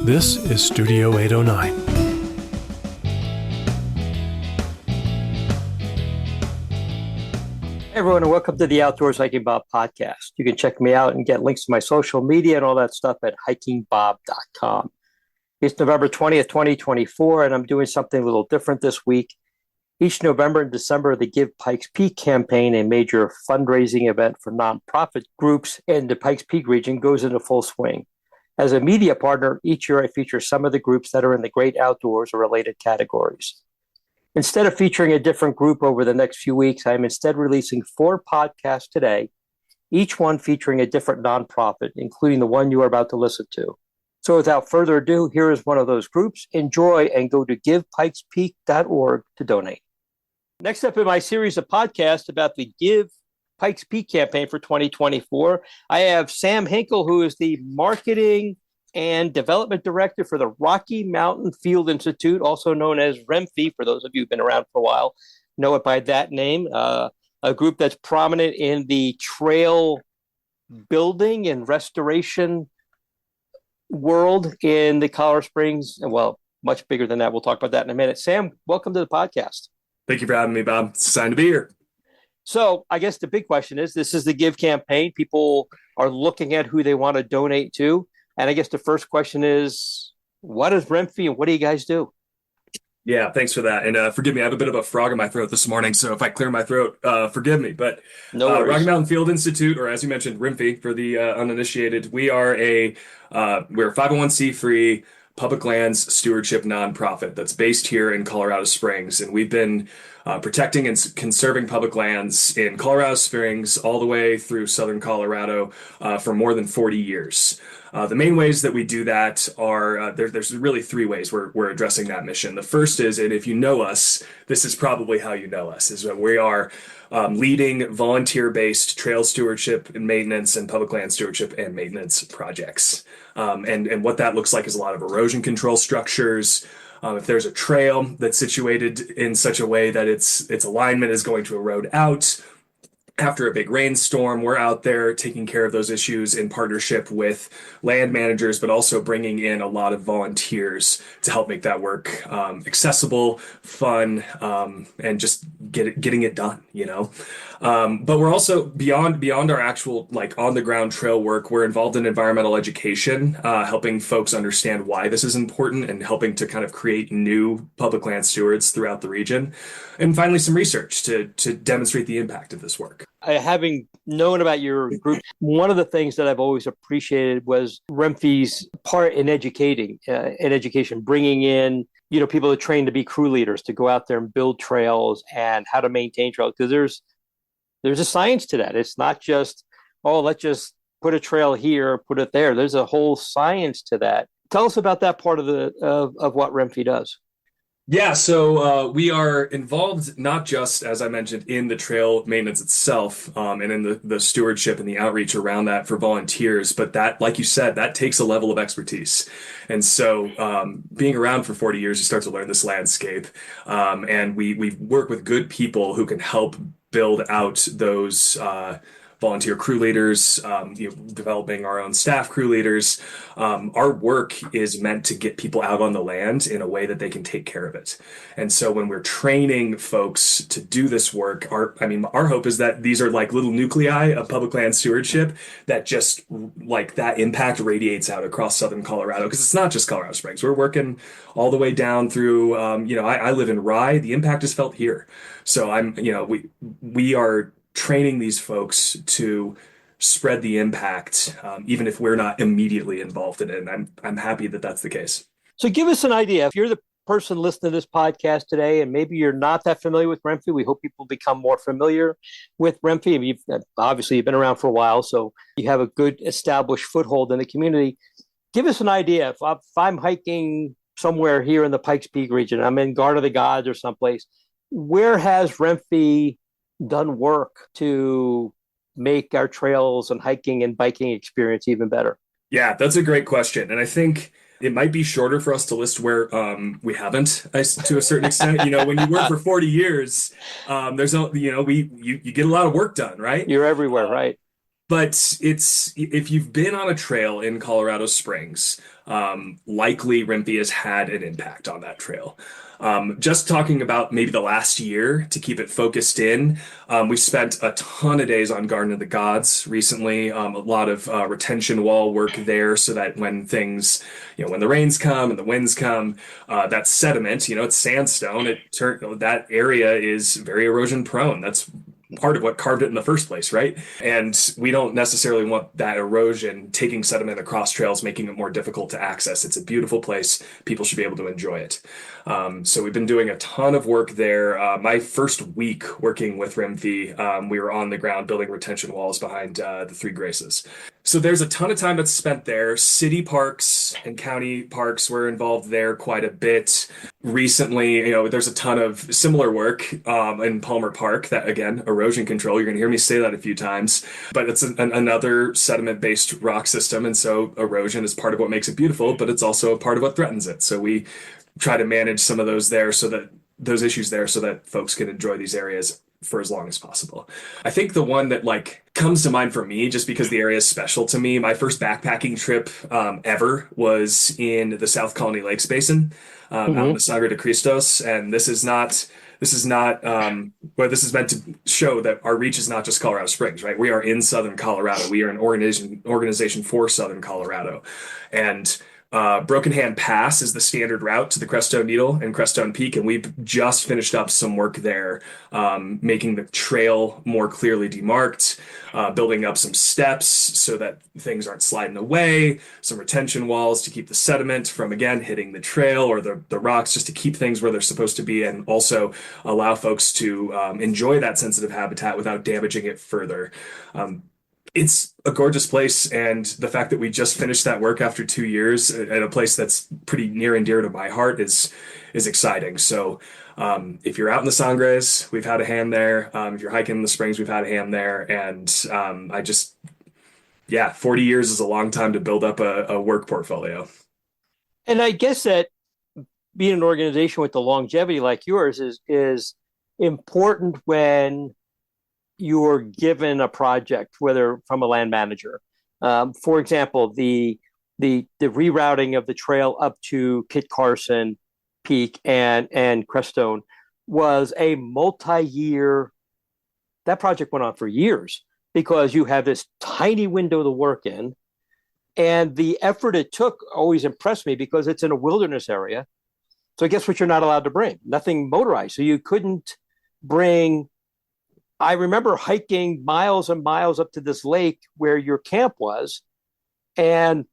This is Studio 809. Hey everyone, and welcome to the Outdoors Hiking Bob podcast. You can check me out and get links to my social media and all that stuff at hikingbob.com. It's November 20th, 2024, and I'm doing something a little different this week. Each November and December, the Give Pikes Peak campaign, a major fundraising event for nonprofit groups in the Pikes Peak region, goes into full swing. As a media partner, each year I feature some of the groups that are in the great outdoors or related categories. Instead of featuring a different group over the next few weeks, I am instead releasing 4 podcasts today, each one featuring a different nonprofit, including the one you are about to listen to. So without further ado, here is one of those groups. Enjoy and go to givepikespeak.org to donate. Next up in my series of podcasts about the Give Pikes Peak campaign for 2024, I have Sam Hinkle, who is the marketing and development director for the Rocky Mountain Field Institute, also known as RMFI, for those of you who've been around for a while, know it by that name, a group that's prominent in the trail building and restoration world in the Colorado Springs. Well, much bigger than that. We'll talk about that in a minute. Sam, welcome to the podcast. Thank you for having me, Bob. It's a sign to be here. So I guess the big question is, this is the Give campaign. People are looking at who they want to donate to. And I guess the first question is, what is RMFI and what do you guys do? Yeah, thanks for that. And forgive me, I have a bit of a frog in my throat this morning. So if I clear my throat, forgive me. But no worries. Rocky Mountain Field Institute, or as you mentioned, RMFI for the uninitiated, we're a 501c3 public lands stewardship nonprofit that's based here in Colorado Springs. And we've been protecting and conserving public lands in Colorado Springs all the way through southern Colorado for more than 40 years. The main ways that we do that are, there's really 3 ways we're addressing that mission. The first is, and if you know us, this is probably how you know us, is that we are leading volunteer-based trail stewardship and maintenance and public land stewardship and maintenance projects. And what that looks like is a lot of erosion control structures. If there's a trail that's situated in such a way that its alignment is going to erode out, after a big rainstorm, we're out there taking care of those issues in partnership with land managers, but also bringing in a lot of volunteers to help make that work accessible, fun, and just getting it done, you know? But we're also beyond our actual on the ground trail work. We're involved in environmental education, helping folks understand why this is important and helping to kind of create new public land stewards throughout the region. And finally, some research to demonstrate the impact of this work. Having known about your group, one of the things that I've always appreciated was RMFI's part in education, bringing in people that train to be crew leaders, to go out there and build trails and how to maintain trails. Because there's a science to that. It's not just, let's just put a trail here, put it there. There's a whole science to that. Tell us about that part of what RMFI does. Yeah, so we are involved not just, as I mentioned, in the trail maintenance itself and in the stewardship and the outreach around that for volunteers, but that, like you said, that takes a level of expertise. And so being around for 40 years, you start to learn this landscape. And we work with good people who can help build out those volunteer crew leaders, developing our own staff crew leaders. Our work is meant to get people out on the land in a way that they can take care of it. And so when we're training folks to do this work, our hope is that these are like little nuclei of public land stewardship that just that impact radiates out across southern Colorado, because it's not just Colorado Springs. We're working all the way down through, I live in Rye. The impact is felt here. So we are training these folks to spread the impact, even if we're not immediately involved in it. And I'm happy that that's the case. So give us an idea. If you're the person listening to this podcast today, and maybe you're not that familiar with RMFI, we hope people become more familiar with RMFI. You've been around for a while, so you have a good established foothold in the community. Give us an idea. If I'm hiking somewhere here in the Pikes Peak region, I'm in Garden of the Gods or someplace, where has RMFI done work to make our trails and hiking and biking experience even better? Yeah, that's a great question. And I think it might be shorter for us to list where we haven't, to a certain extent. When you work for 40 years, you get a lot of work done, right? You're everywhere, right? But it's if you've been on a trail in Colorado Springs, likely RMFI has had an impact on that trail. Just talking about maybe the last year to keep it focused in, we spent a ton of days on Garden of the Gods recently. A lot of retention wall work there, so that when things, when the rains come and the winds come, that sediment, it's sandstone. That area is very erosion prone. That's part of what carved it in the first place, right? And we don't necessarily want that erosion taking sediment across trails, making it more difficult to access. It's a beautiful place. People should be able to enjoy it. So we've been doing a ton of work there. My first week working with RMFI, we were on the ground building retention walls behind the Three Graces. So there's a ton of time that's spent there. City parks and county parks were involved there quite a bit. Recently, there's a ton of similar work in Palmer Park that, again, erosion control. You're going to hear me say that a few times, but it's another sediment-based rock system. And so erosion is part of what makes it beautiful, but it's also a part of what threatens it. So we try to manage some of those there so that those issues there so that folks can enjoy these areas for as long as possible. I think the one that comes to mind for me, just because the area is special to me, my first backpacking trip ever was in the South Colony Lakes Basin, out in the Sangre de Cristos, and this is not but this is meant to show that our reach is not just Colorado Springs, right? We are in Southern Colorado. We are an organization for Southern Colorado, and Broken Hand Pass is the standard route to the Crestone Needle and Crestone Peak, and we've just finished up some work there, making the trail more clearly demarked, building up some steps so that things aren't sliding away, some retention walls to keep the sediment from, again, hitting the trail or the rocks, just to keep things where they're supposed to be, and also allow folks to enjoy that sensitive habitat without damaging it further. It's a gorgeous place, and the fact that we just finished that work after 2 years at a place that's pretty near and dear to my heart is exciting. So if you're out in the Sangres, we've had a hand there. If you're hiking in the Springs, we've had a hand there. And 40 years is a long time to build up a work portfolio. And I guess that being an organization with the longevity like yours is important when you're given a project, whether from a land manager. For example, the rerouting of the trail up to Kit Carson Peak and Crestone was a multi-year. That project went on for years because you have this tiny window to work in, and the effort it took always impressed me because it's in a wilderness area. So guess what? You're not allowed to bring nothing motorized. So you couldn't bring. I remember hiking miles and miles up to this lake where your camp was. And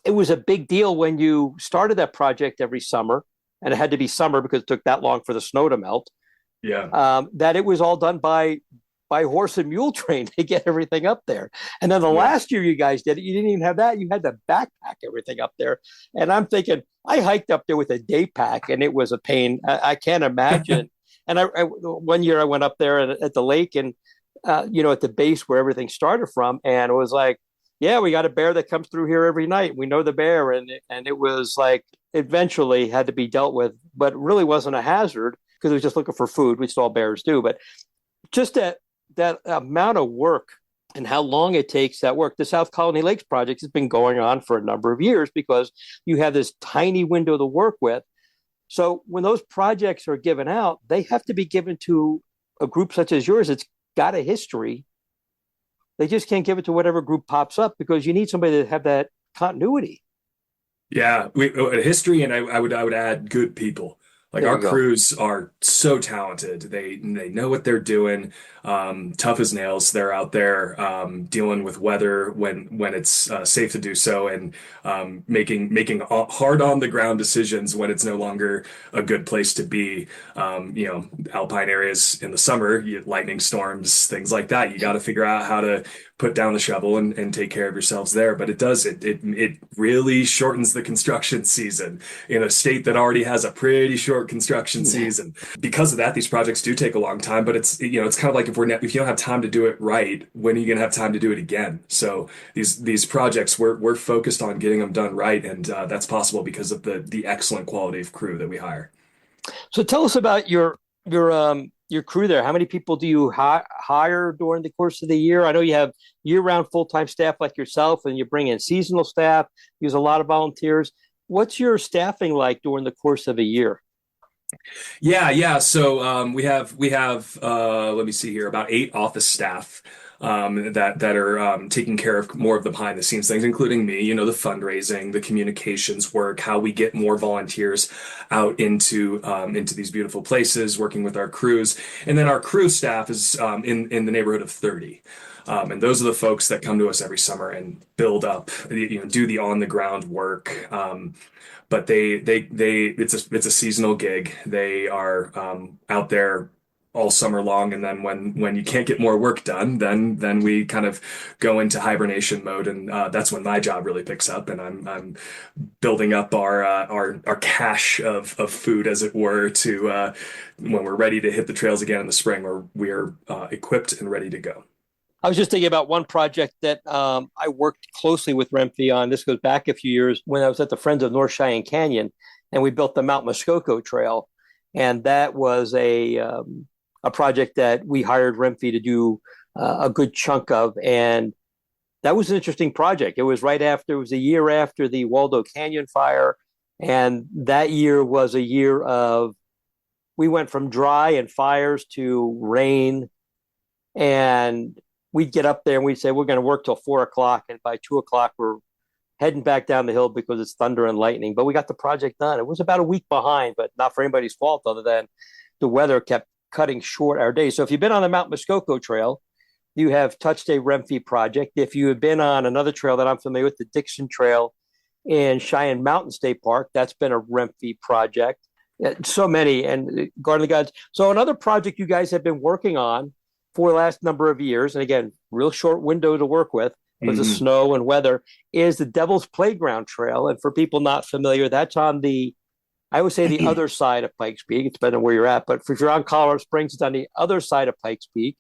it was a big deal when you started that project every summer, and it had to be summer because it took that long for the snow to melt. Yeah. That it was all done by horse and mule train to get everything up there. And then the last year you guys did it, you didn't even have that. You had to backpack everything up there. And I'm thinking, I hiked up there with a day pack, and it was a pain. I can't imagine. And one year I went up there at the lake and, at the base where everything started from. And it was like, yeah, we got a bear that comes through here every night. We know the bear. And it was like, eventually had to be dealt with, but really wasn't a hazard because it was just looking for food, which all bears do. But just that amount of work and how long it takes that work. The South Colony Lakes project has been going on for a number of years because you have this tiny window to work with. So when those projects are given out, they have to be given to a group such as yours. It's got a history. They just can't give it to whatever group pops up because you need somebody to have that continuity. Yeah, a history, and I would add good people. Like our crews are so talented. They know what they're doing. Tough as nails. They're out there dealing with weather when it's safe to do so, and making hard on the ground decisions when it's no longer a good place to be. Alpine areas in the summer, lightning storms, things like that. You got to figure out how to put down the shovel and take care of yourselves there. But it really shortens the construction season in a state that already has a pretty short construction season. Because of that, these projects do take a long time, but it's kind of like if you don't have time to do it right, when are you going to have time to do it again? So these projects, we're focused on getting them done right, and that's possible because of the excellent quality of crew that we hire. So tell us about your your crew there? How many people do you hire during the course of the year? I know you have year-round full-time staff like yourself, and you bring in seasonal staff, use a lot of volunteers. What's your staffing like during the course of a year? Yeah. So we have let me see here, about 8 office staff that are taking care of more of the behind the scenes things, including me. You know, the fundraising, the communications work, how we get more volunteers out into these beautiful places, working with our crews, and then our crew staff is in the neighborhood of 30. And those are the folks that come to us every summer and build up, do the on the ground work. But it's a seasonal gig. They are out there all summer long, and then when you can't get more work done, then we kind of go into hibernation mode, and that's when my job really picks up, and I'm building up our cache of food, as it were, to when we're ready to hit the trails again in the spring, where we're equipped and ready to go. I was just thinking about one project that I worked closely with RMFI on. This goes back a few years when I was at the Friends of North Cheyenne Canyon, and we built the Mount Muskoka Trail, and that was a project that we hired RMFI to do a good chunk of, and that was an interesting project. It was it was a year after the Waldo Canyon fire, and that year was a year of we went from dry and fires to rain, and we'd get up there and we'd say, we're going to work till 4 o'clock. And by 2 o'clock, we're heading back down the hill because it's thunder and lightning. But we got the project done. It was about a week behind, but not for anybody's fault other than the weather kept cutting short our days. So if you've been on the Mount Muskoka Trail, you have touched a RMFI project. If you have been on another trail that I'm familiar with, the Dixon Trail in Cheyenne Mountain State Park, that's been a RMFI project. So many, and Garden of the Gods. So another project you guys have been working on for the last number of years, and again, real short window to work with because of snow and weather, is the Devil's Playground Trail. And for people not familiar, that's on I would say the other side of Pikes Peak. It's depending on where you're at, but if you're on Colorado Springs, it's on the other side of Pikes Peak.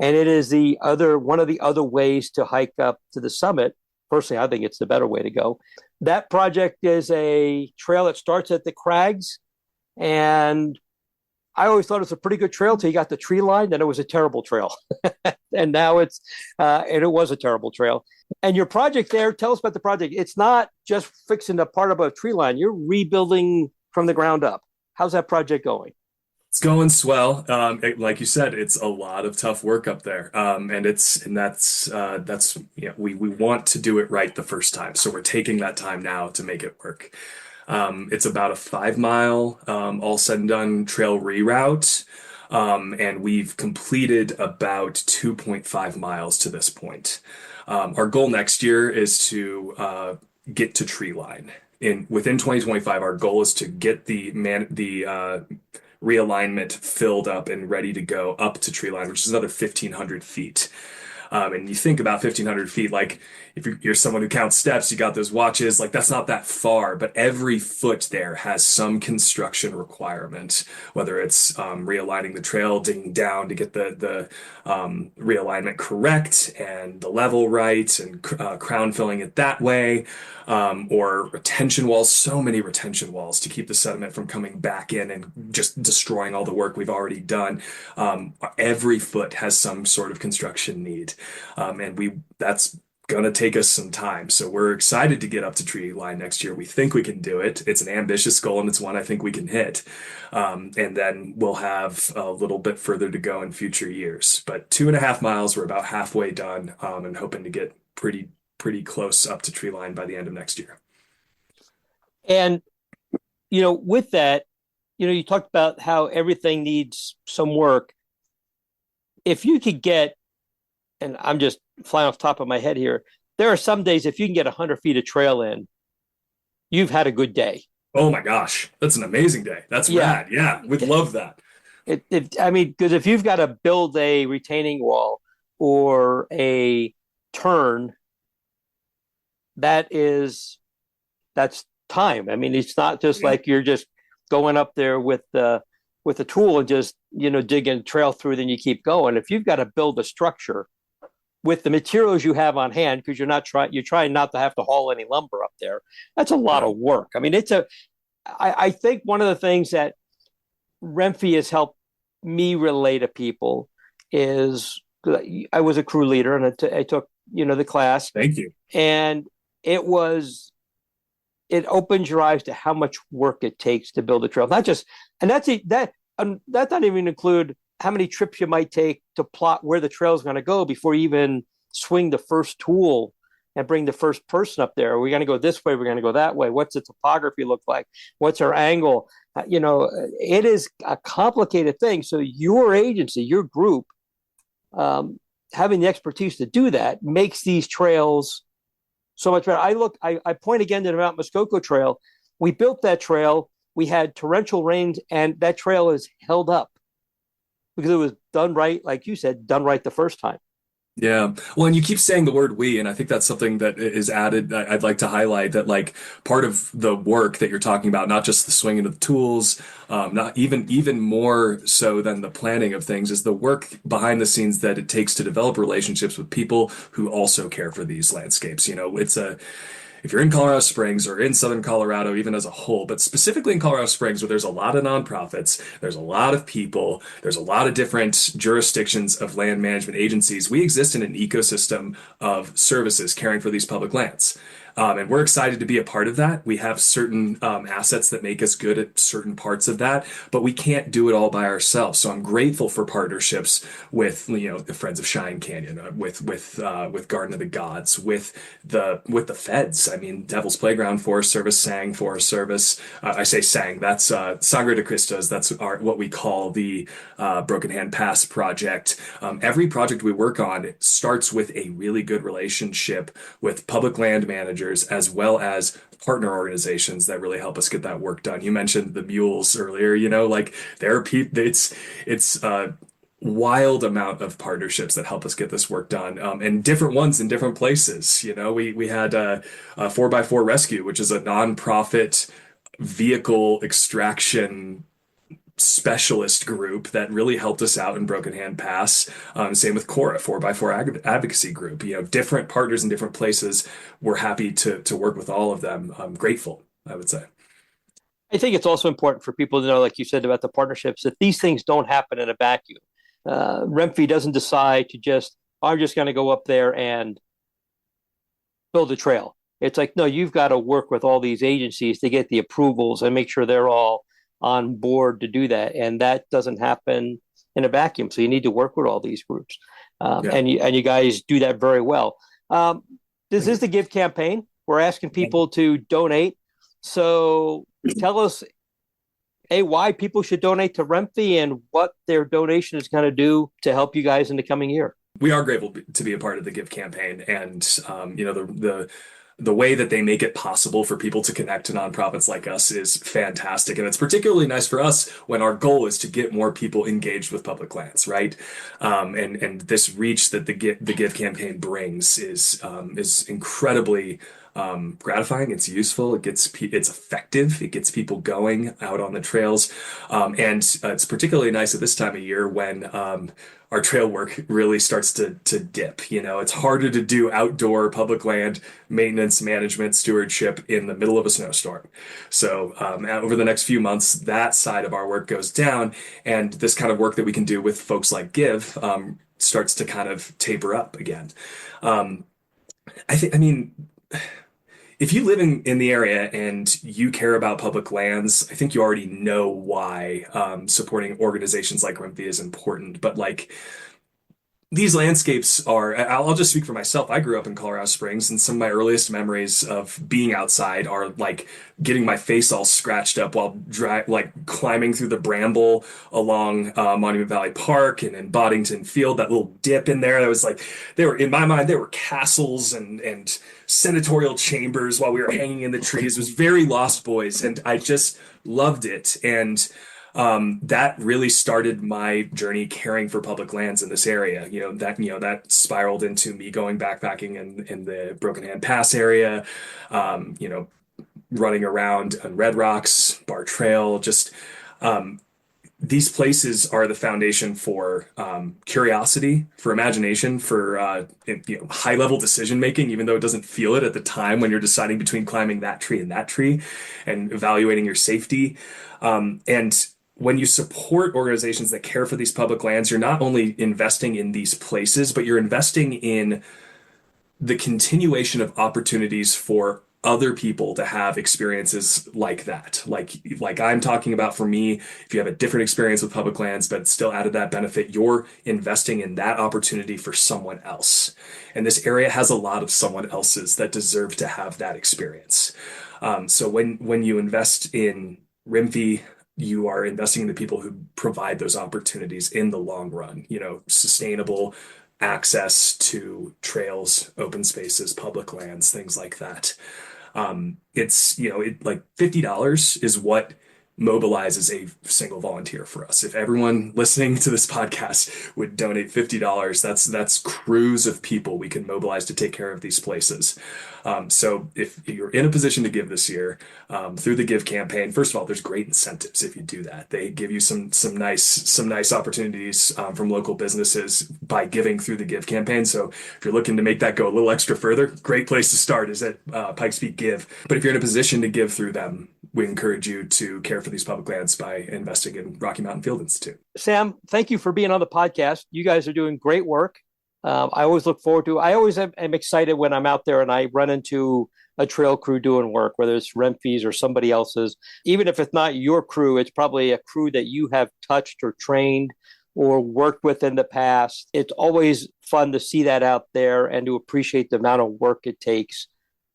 And it is one of the other ways to hike up to the summit. Personally, I think it's the better way to go. That project is a trail that starts at the Crags, and I always thought it was a pretty good trail till you got the tree line, then it was a terrible trail. And now and it was a terrible trail. And your project there, tell us about the project. It's not just fixing a part of a tree line. You're rebuilding from the ground up. How's that project going? It's going swell. Like you said, it's a lot of tough work up there. That's we want to do it right the first time. So we're taking that time now to make it work. It's about a 5 mile, all said and done trail reroute. And we've completed about 2.5 miles to this point. Our goal next year is to get to tree line. Within 2025, our goal is to get the realignment filled up and ready to go up to tree line, which is another 1,500 feet. And you think about 1,500 feet, like if you're someone who counts steps, you got those watches, like that's not that far, but every foot there has some construction requirement, whether it's realigning the trail, digging down to get the realignment correct and the level right, and crown filling it that way, or retention walls, so many retention walls to keep the sediment from coming back in and just destroying all the work we've already done. Every foot has some sort of construction need. And that's going to take us some time. So we're excited to get up to tree line next year. We think we can do it. It's an ambitious goal, and it's one I think we can hit. And then we'll have a little bit further to go in future years. But 2.5 miles, we're about halfway done, and hoping to get pretty close up to tree line by the end of next year. And, with that, you talked about how everything needs some work. If you could get, and I'm just flying off the top of my head here, there are some days if you can get 100 feet of trail in, you've had a good day. Oh my gosh, that's an amazing day. That's rad. Yeah, we'd love that. Because if you've got to build a retaining wall or a turn, that's time. It's not just like you're just going up there with a tool and just digging a trail through, then you keep going. If you've got to build a structure with the materials you have on hand, because you're trying not to have to haul any lumber up there, that's a lot of work. I think one of the things that RMFI has helped me relay to people is I was a crew leader and I took, the class, Thank you. and it was it opens your eyes to how much work it takes to build a trail. Not just, and that's not even include how many trips you might take to plot where the trail is going to go before you even swing the first tool and bring the first person up there. We're going to go this way. We're going to go that way. What's the topography look like? What's our angle? It is a complicated thing. So your agency, your group, having the expertise to do that makes these trails so much better. I point again to the Mount Muskoka Trail. We built that trail. We had torrential rains, and that trail is held up because it was done right, like you said, done right the first time. Yeah. Well, and you keep saying the word we, and I think that's something that is added. I'd like to highlight that, like, part of the work that you're talking about, not just the swinging of the tools, not even more so than the planning of things, is the work behind the scenes that it takes to develop relationships with people who also care for these landscapes. If you're in Colorado Springs or in Southern Colorado, even as a whole, but specifically in Colorado Springs, where there's a lot of nonprofits, there's a lot of people, there's a lot of different jurisdictions of land management agencies, we exist in an ecosystem of services caring for these public lands. And we're excited to be a part of that. We have certain assets that make us good at certain parts of that, but we can't do it all by ourselves. So I'm grateful for partnerships with, the Friends of Cheyenne Canyon, with Garden of the Gods, with the feds. I mean, Devil's Playground Forest Service, Sang Forest Service. I say Sang. That's Sangre de Cristos. That's what we call the Broken Hand Pass project. Every project we work on starts with a really good relationship with public land managers, as well as partner organizations that really help us get that work done. You mentioned the mules earlier, like there are people, it's a wild amount of partnerships that help us get this work done, and different ones in different places. We had a 4x4 Rescue, which is a nonprofit vehicle extraction specialist group that really helped us out in Broken Hand Pass. Same with Cora, 4x4 advocacy group. Different partners in different places. We're happy to work with all of them. I'm grateful, I would say. I think it's also important for people to know, like you said about the partnerships, that these things don't happen in a vacuum. RMFI doesn't decide to I'm just going to go up there and build a trail. It's like, no, you've got to work with all these agencies to get the approvals and make sure they're all on board to do that. And that doesn't happen in a vacuum. So you need to work with all these groups. And you guys do that very well. This is the Give campaign. We're asking people to donate. So tell us, why people should donate to RMFI and what their donation is going to do to help you guys in the coming year. We are grateful to be a part of the Give campaign, and the way that they make it possible for people to connect to nonprofits like us is fantastic. And it's particularly nice for us when our goal is to get more people engaged with public lands, right? And this reach that the Give campaign brings is incredibly gratifying. It's useful. It's effective. It gets people going out on the trails. And it's particularly nice at this time of year when our trail work really starts to dip. It's harder to do outdoor public land maintenance, management, stewardship in the middle of a snowstorm. So over the next few months, that side of our work goes down, and this kind of work that we can do with folks like Give starts to kind of taper up again. If you live in the area and you care about public lands, I think you already know why supporting organizations like RMFI is important. But these landscapes I'll just speak for myself. I grew up in Colorado Springs, and some of my earliest memories of being outside are getting my face all scratched up while climbing through the bramble along Monument Valley Park and in Boddington Field, that little dip in there. That was in my mind, they were castles and senatorial chambers while we were hanging in the trees. It was very Lost Boys, and I just loved it. And that really started my journey caring for public lands in this area. That spiraled into me going backpacking in the Broken Hand Pass area, running around on Red Rocks, Bar Trail. Just these places are the foundation for curiosity, for imagination, for high level decision making, even though it doesn't feel it at the time when you're deciding between climbing that tree and evaluating your safety. And when you support organizations that care for these public lands, you're not only investing in these places, but you're investing in the continuation of opportunities for other people to have experiences like that. Like I'm talking about for me, if you have a different experience with public lands, but still added that benefit, you're investing in that opportunity for someone else. And this area has a lot of someone else's that deserve to have that experience. So when you invest in RMFI, you are investing in the people who provide those opportunities in the long run, sustainable access to trails, open spaces, public lands, things like that. Like $50 is what mobilizes a single volunteer for us. If everyone listening to this podcast would donate $50, that's crews of people we can mobilize to take care of these places. So if you're in a position to give this year, through the Give campaign, first of all, there's great incentives if you do that. They give you some nice opportunities from local businesses by giving through the Give campaign. So if you're looking to make that go a little extra further, great place to start is at Pikes Peak Give. But if you're in a position to give through them, we encourage you to care for these public lands by investing in Rocky Mountain Field Institute. Sam, thank you for being on the podcast. You guys are doing great work. I always look forward to, I always am excited when I'm out there and I run into a trail crew doing work, whether it's RMFI's or somebody else's. Even if it's not your crew, it's probably a crew that you have touched or trained or worked with in the past. It's always fun to see that out there and to appreciate the amount of work it takes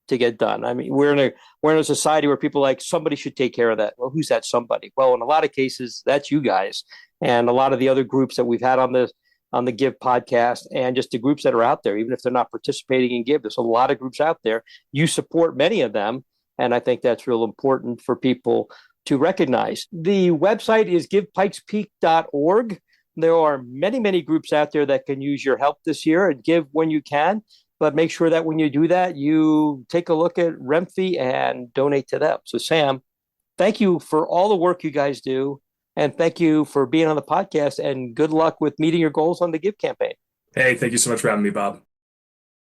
to get done. I mean, we're in a society where people are like, somebody should take care of that. Well, who's that somebody? Well, in a lot of cases, that's you guys. And a lot of the other groups that we've had on the Give podcast and just the groups that are out there, even if they're not participating in Give, there's a lot of groups out there. You support many of them. And I think that's real important for people to recognize. The website is givepikespeak.org. There are many, many groups out there that can use your help this year, and give when you can. But make sure that when you do that, you take a look at RMFI and donate to them. So, Sam, thank you for all the work you guys do. And thank you for being on the podcast, and good luck with meeting your goals on the Give campaign. Hey, thank you so much for having me, Bob.